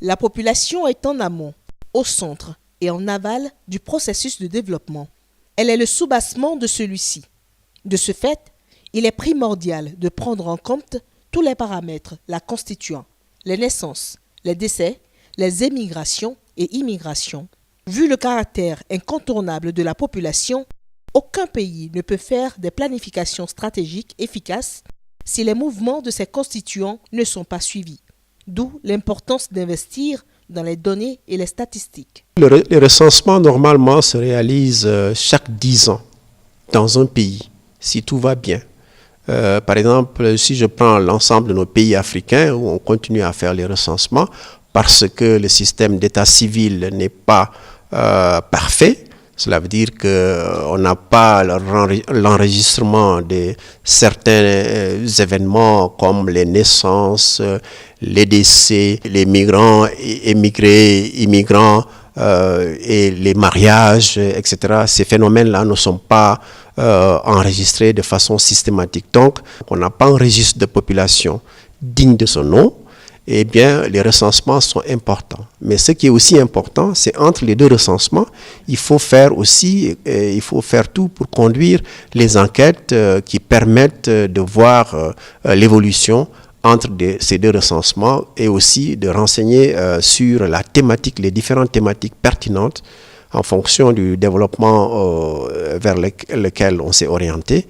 La population est en amont, au centre et en aval du processus de développement. Elle est le soubassement de celui-ci. De ce fait, il est primordial de prendre en compte tous les paramètres la constituant, les naissances, les décès, les émigrations et immigrations. Vu le caractère incontournable de la population, aucun pays ne peut faire des planifications stratégiques efficaces si les mouvements de ses constituants ne sont pas suivis. D'où l'importance d'investir dans les données et les statistiques. Le recensement, normalement, se réalise chaque 10 ans dans un pays, si tout va bien. Par exemple, si je prends l'ensemble de nos pays africains où on continue à faire les recensements parce que le système d'état civil n'est pas parfait, cela veut dire qu'on n'a pas l'enregistrement de certains événements comme les naissances, les décès, les migrants, émigrés, immigrants et les mariages, etc. Ces phénomènes-là ne sont pas enregistrés de façon systématique. Donc, on n'a pas un registre de population digne de ce nom. Eh bien, les recensements sont importants. Mais ce qui est aussi important, c'est entre les deux recensements, il faut faire tout pour conduire les enquêtes qui permettent de voir l'évolution entre ces deux recensements et aussi de renseigner sur la thématique, les différentes thématiques pertinentes en fonction du développement vers lequel on s'est orienté.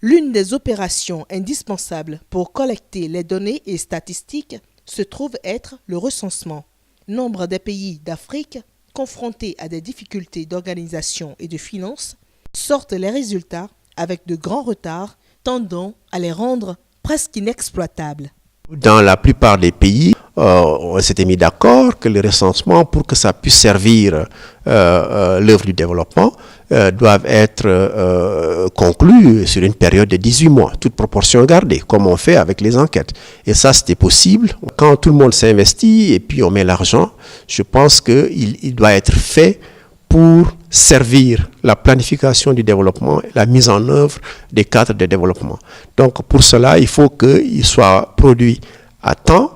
L'une des opérations indispensables pour collecter les données et statistiques se trouve être le recensement. Nombre des pays d'Afrique, confrontés à des difficultés d'organisation et de finances, sortent les résultats avec de grands retards, tendant à les rendre presque inexploitables. Dans la plupart des pays, on s'était mis d'accord que le recensement, pour que ça puisse servir l'œuvre du développement, doivent être conclus sur une période de 18 mois, toute proportion gardée, comme on fait avec les enquêtes. Et ça, c'était possible. Quand tout le monde s'investit et puis on met l'argent, je pense qu'il doit être fait pour servir la planification du développement, la mise en œuvre des cadres de développement. Donc pour cela, il faut qu'il soit produit à temps,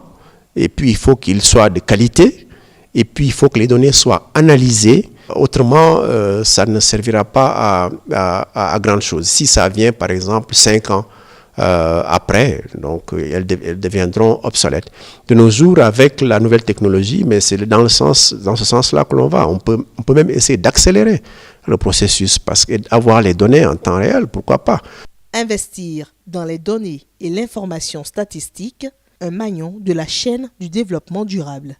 et puis il faut qu'il soit de qualité, et puis il faut que les données soient analysées. Autrement, ça ne servira pas à grande chose. Si ça vient, par exemple, 5 ans après, donc elles deviendront obsolètes. De nos jours, avec la nouvelle technologie, mais c'est dans ce sens-là que l'on va. On peut même essayer d'accélérer le processus parce qu'avoir les données en temps réel, pourquoi pas. Investir dans les données et l'information statistique, un maillon de la chaîne du développement durable.